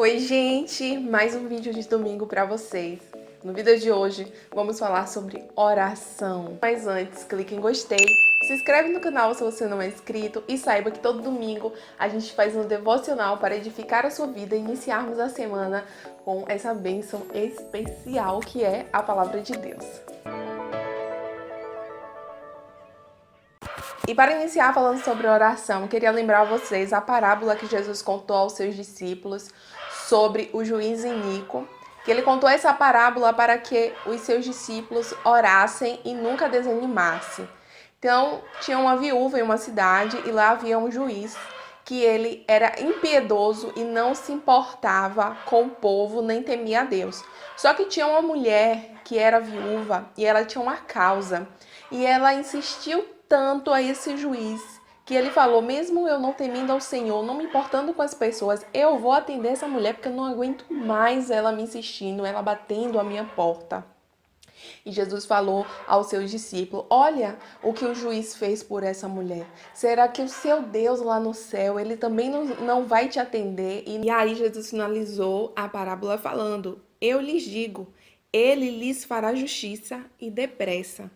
Oi, gente! Mais um vídeo de domingo para vocês. No vídeo de hoje, vamos falar sobre oração. Mas antes, clique em gostei, se inscreve no canal se você não é inscrito e saiba que todo domingo a gente faz um devocional para edificar a sua vida e iniciarmos a semana com essa bênção especial que é a Palavra de Deus. E para iniciar falando sobre oração, eu queria lembrar a vocês a parábola que Jesus contou aos seus discípulos sobre o juiz iníquo, que ele contou essa parábola para que os seus discípulos orassem e nunca desanimassem. Então, tinha uma viúva em uma cidade e lá havia um juiz que ele era impiedoso e não se importava com o povo nem temia a Deus. Só que tinha uma mulher que era viúva e ela tinha uma causa e ela insistiu tanto a esse juiz que ele falou, mesmo eu não temendo ao Senhor, não me importando com as pessoas, eu vou atender essa mulher porque eu não aguento mais ela me insistindo, ela batendo a minha porta. E Jesus falou aos seus discípulos, olha o que o juiz fez por essa mulher. Será que o seu Deus lá no céu, ele também não vai te atender? E aí Jesus finalizou a parábola falando, eu lhes digo, ele lhes fará justiça e depressa.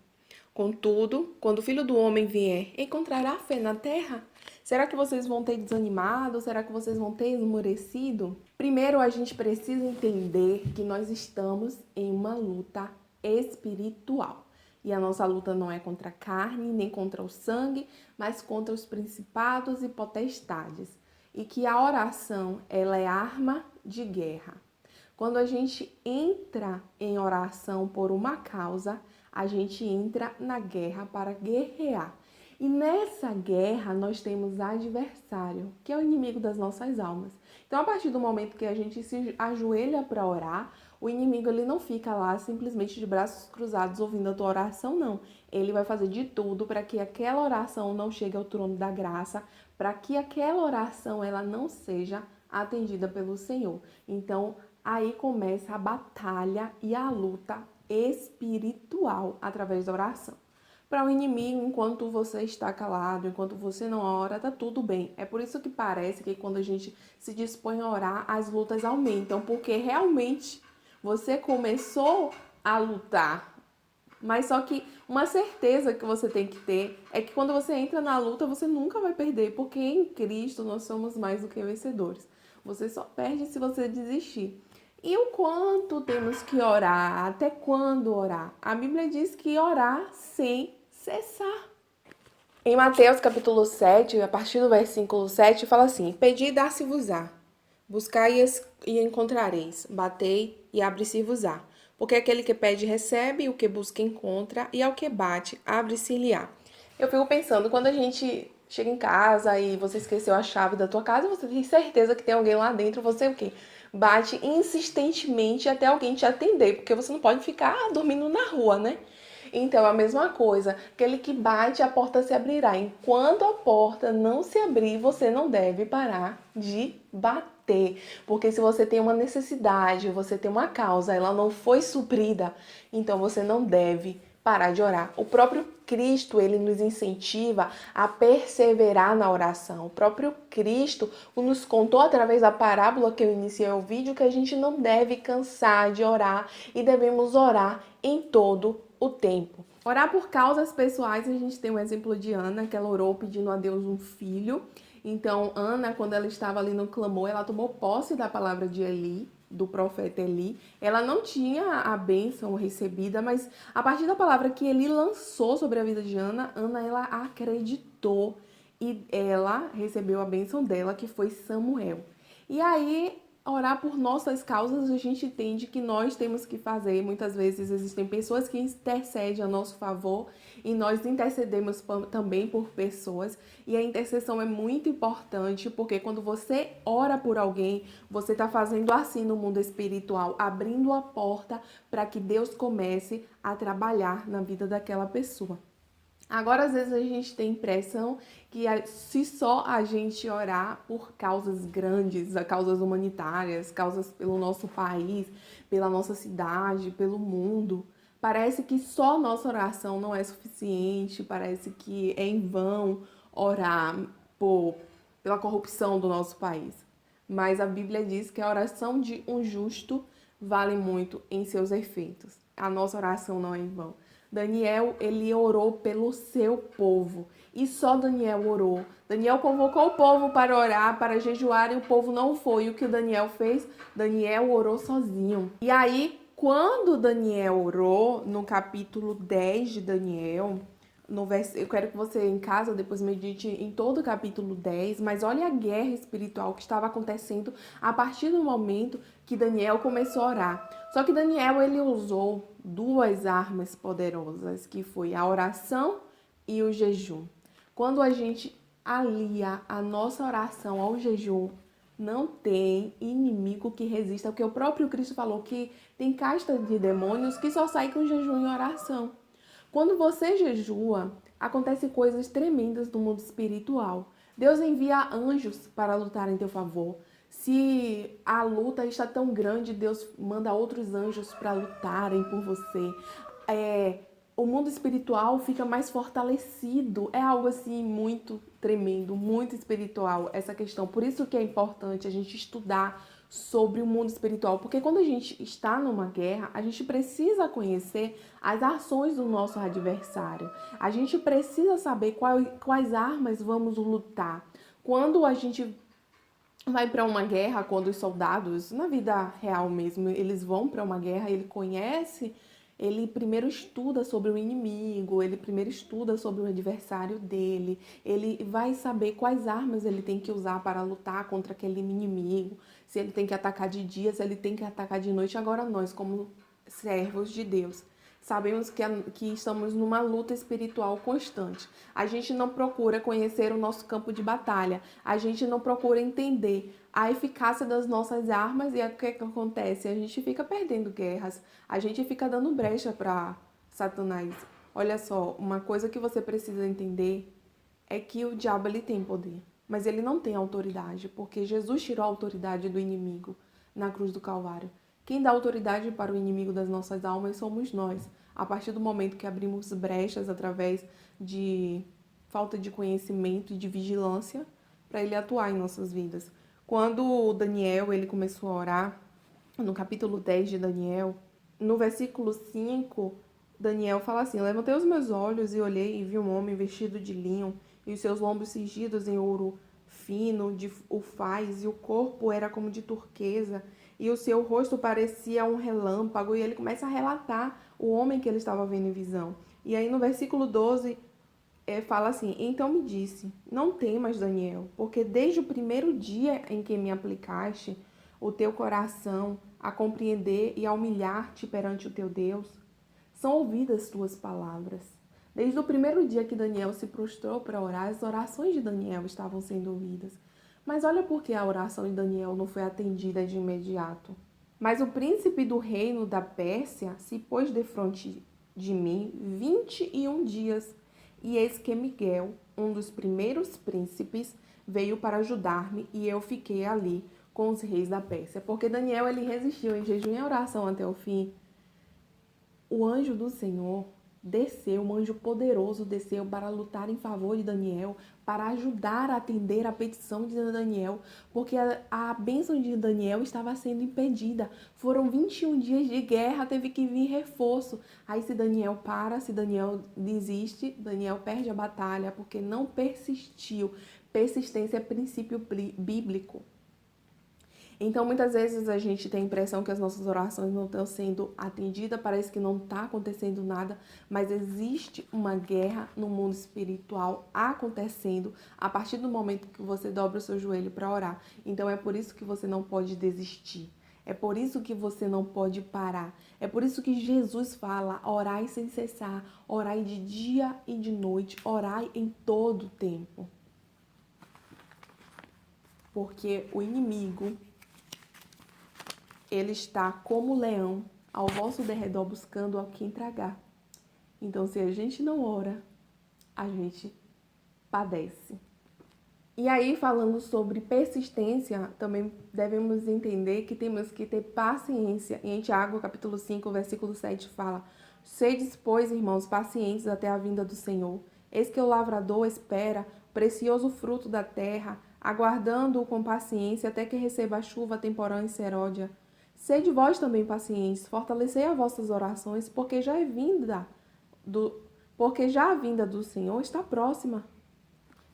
Contudo, quando o Filho do Homem vier, encontrará fé na terra? Será que vocês vão ter desanimado? Será que vocês vão ter esmorecido? Primeiro, a gente precisa entender que nós estamos em uma luta espiritual. E a nossa luta não é contra a carne, nem contra o sangue, mas contra os principados e potestades. E que a oração, ela é arma de guerra. Quando a gente entra em oração por uma causa, a gente entra na guerra para guerrear. E nessa guerra nós temos adversário, que é o inimigo das nossas almas. Então, a partir do momento que a gente se ajoelha para orar, o inimigo ele não fica lá simplesmente de braços cruzados ouvindo a tua oração, não. Ele vai fazer de tudo para que aquela oração não chegue ao trono da graça, para que aquela oração ela não seja atendida pelo Senhor. Então, aí começa a batalha e a luta espiritual através da oração. Para o inimigo, enquanto você está calado, enquanto você não ora, tá tudo bem. É por isso que parece que quando a gente se dispõe a orar, as lutas aumentam, porque realmente você começou a lutar. Mas só que uma certeza que você tem que ter é que quando você entra na luta, você nunca vai perder, porque em Cristo nós somos mais do que vencedores. Você só perde se você desistir. E o quanto temos que orar? Até quando orar? A Bíblia diz que orar sem cessar. Em Mateus capítulo 7, a partir do versículo 7, fala assim, pedi e dar-se-vos-á, buscai e encontrareis, batei e abre-se-vos-á. Porque aquele que pede recebe, o que busca encontra, e ao que bate, abre-se-lhe-á. Eu fico pensando, quando a gente chega em casa e você esqueceu a chave da tua casa, você tem certeza que tem alguém lá dentro, você o quê? Bate insistentemente até alguém te atender, porque você não pode ficar dormindo na rua, né? Então, a mesma coisa, aquele que bate, a porta se abrirá. Enquanto a porta não se abrir, você não deve parar de bater. Porque se você tem uma necessidade, você tem uma causa, ela não foi suprida, então você não deve parar de orar. O próprio Cristo, ele nos incentiva a perseverar na oração. O próprio Cristo nos contou através da parábola que eu iniciei o vídeo que a gente não deve cansar de orar e devemos orar em todo o tempo. Orar por causas pessoais, a gente tem um exemplo de Ana, que ela orou pedindo a Deus um filho. Então, Ana, quando ela estava ali no clamor, ela tomou posse da palavra de Eli, do profeta Eli. Ela não tinha a bênção recebida, mas a partir da palavra que Eli lançou sobre a vida de Ana, Ana ela acreditou e ela recebeu a bênção dela, que foi Samuel. E aí, orar por nossas causas, a gente entende que nós temos que fazer. Muitas vezes existem pessoas que intercedem a nosso favor e nós intercedemos também por pessoas. E a intercessão é muito importante porque quando você ora por alguém, você está fazendo assim no mundo espiritual, abrindo a porta para que Deus comece a trabalhar na vida daquela pessoa. Agora, às vezes, a gente tem a impressão que se só a gente orar por causas grandes, causas humanitárias, causas pelo nosso país, pela nossa cidade, pelo mundo, parece que só nossa oração não é suficiente, parece que é em vão orar pela corrupção do nosso país. mas a Bíblia diz que a oração de um justo vale muito em seus efeitos. A nossa oração não é em vão. Daniel, ele orou pelo seu povo. E só Daniel orou. Daniel convocou o povo para orar, para jejuar, e o povo não foi. E o que Daniel fez? Daniel orou sozinho. E aí, quando Daniel orou, no capítulo 10 de Daniel, eu quero que você em casa depois medite em todo o capítulo 10, mas olha a guerra espiritual que estava acontecendo a partir do momento que Daniel começou a orar. Só que Daniel, ele usou duas armas poderosas, que foi a oração e o jejum. Quando a gente alia a nossa oração ao jejum, não tem inimigo que resista, porque o próprio Cristo falou que tem casta de demônios que só sai com jejum e oração. Quando você jejua, acontecem coisas tremendas no mundo espiritual. Deus envia anjos para lutar em teu favor. Se a luta está tão grande, Deus manda outros anjos para lutarem por você. O mundo espiritual fica mais fortalecido. É algo assim muito tremendo, muito espiritual essa questão. Por isso que é importante a gente estudar sobre o mundo espiritual, porque quando a gente está numa guerra, a gente precisa conhecer as ações do nosso adversário. A gente precisa saber quais armas vamos lutar. Quando a gente vai para uma guerra, quando os soldados, na vida real mesmo, eles vão para uma guerra, ele primeiro estuda sobre o inimigo, ele primeiro estuda sobre o adversário dele, ele vai saber quais armas ele tem que usar para lutar contra aquele inimigo, se ele tem que atacar de dia, se ele tem que atacar de noite. Agora nós, como servos de Deus, sabemos que estamos numa luta espiritual constante. A gente não procura conhecer o nosso campo de batalha, a gente não procura entender a eficácia das nossas armas e o que acontece? A gente fica perdendo guerras, a gente fica dando brecha para Satanás. Olha só, uma coisa que você precisa entender é que o diabo ele tem poder, mas ele não tem autoridade, porque Jesus tirou a autoridade do inimigo na cruz do Calvário. Quem dá autoridade para o inimigo das nossas almas somos nós. A partir do momento que abrimos brechas através de falta de conhecimento e de vigilância para ele atuar em nossas vidas. Quando Daniel ele começou a orar, no capítulo 10 de Daniel, no versículo 5, Daniel fala assim: levantei os meus olhos e olhei e vi um homem vestido de linho e os seus lombos cingidos em ouro fino, de ufaz, e o corpo era como de turquesa, e o seu rosto parecia um relâmpago, e ele começa a relatar o homem que ele estava vendo em visão. E aí no versículo 12, fala assim: então me disse, não temas, Daniel, porque desde o primeiro dia em que me aplicaste o teu coração a compreender e a humilhar-te perante o teu Deus, são ouvidas tuas palavras. Desde o primeiro dia que Daniel se prostrou para orar, as orações de Daniel estavam sendo ouvidas. Mas olha por que a oração de Daniel não foi atendida de imediato. Mas o príncipe do reino da Pérsia se pôs defronte de mim 21 dias, e eis que Miguel, um dos primeiros príncipes, veio para ajudar-me, e eu fiquei ali com os reis da Pérsia. Porque Daniel ele resistiu em jejum e oração até o fim. O anjo do Senhor desceu, um anjo poderoso desceu para lutar em favor de Daniel, para ajudar a atender a petição de Daniel, porque a bênção de Daniel estava sendo impedida. Foram 21 dias de guerra, teve que vir reforço. Aí se Daniel para, se Daniel desiste, Daniel perde a batalha, porque não persistiu. Persistência é princípio bíblico. Então, muitas vezes a gente tem a impressão que as nossas orações não estão sendo atendidas, parece que não está acontecendo nada, mas existe uma guerra no mundo espiritual acontecendo a partir do momento que você dobra o seu joelho para orar. Então, é por isso que você não pode desistir. É por isso que você não pode parar. É por isso que Jesus fala: orai sem cessar, orai de dia e de noite, orai em todo o tempo. Porque o inimigo, ele está como leão ao vosso derredor buscando a quem tragar. Então, se a gente não ora, a gente padece. E aí, falando sobre persistência, também devemos entender que temos que ter paciência. Em Tiago, capítulo 5, versículo 7, fala: sedes, pois, irmãos, pacientes até a vinda do Senhor. Eis que o lavrador espera o precioso fruto da terra, aguardando-o com paciência até que receba a chuva temporã e seródia. Sede vós também pacientes, fortalecei as vossas orações, porque já a vinda do Senhor está próxima.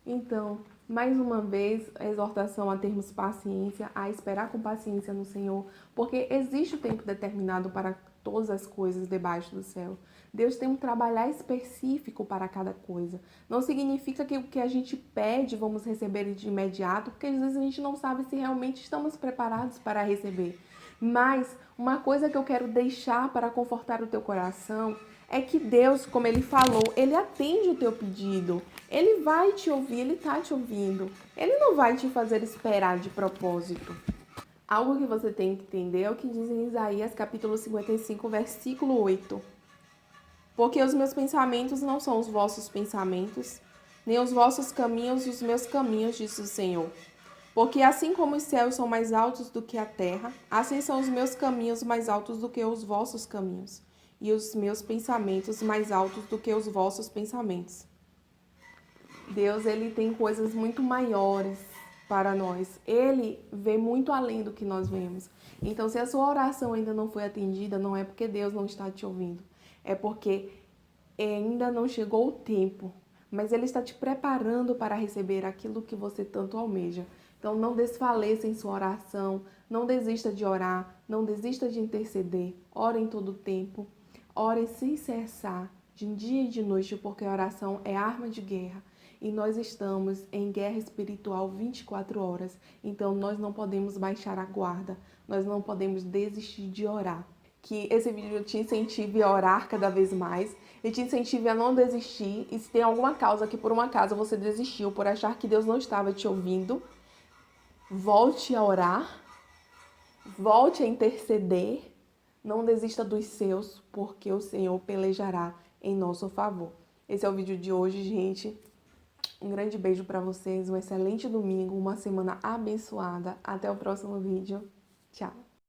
Então, mais uma vez, a exortação a termos paciência, a esperar com paciência no Senhor, porque existe o tempo determinado para todas as coisas debaixo do céu. Deus tem um trabalhar específico para cada coisa. Não significa que o que a gente pede vamos receber de imediato, porque às vezes a gente não sabe se realmente estamos preparados para receber. Mas uma coisa que eu quero deixar para confortar o teu coração é que Deus, como Ele falou, Ele atende o teu pedido. Ele vai te ouvir, Ele está te ouvindo. Ele não vai te fazer esperar de propósito. Algo que você tem que entender é o que diz em Isaías capítulo 55, versículo 8. Porque os meus pensamentos não são os vossos pensamentos, nem os vossos caminhos os meus caminhos, diz o Senhor. Porque assim como os céus são mais altos do que a terra, assim são os meus caminhos mais altos do que os vossos caminhos, e os meus pensamentos mais altos do que os vossos pensamentos. Deus, ele tem coisas muito maiores para nós. Ele vê muito além do que nós vemos. Então, se a sua oração ainda não foi atendida, não é porque Deus não está te ouvindo. É porque ainda não chegou o tempo. Mas Ele está te preparando para receber aquilo que você tanto almeja. Então, não desfaleça em sua oração. Não desista de orar. Não desista de interceder. Ore em todo o tempo. Ore sem cessar, de dia e de noite, porque a oração é arma de guerra. E nós estamos em guerra espiritual 24 horas. Então, nós não podemos baixar a guarda. Nós não podemos desistir de orar. Que esse vídeo te incentive a orar cada vez mais e te incentive a não desistir. E se tem alguma causa que por uma causa você desistiu, por achar que Deus não estava te ouvindo, volte a orar, volte a interceder. Não desista dos seus, porque o Senhor pelejará em nosso favor. Esse é o vídeo de hoje, gente. Um grande beijo para vocês, um excelente domingo, uma semana abençoada. Até o próximo vídeo. Tchau!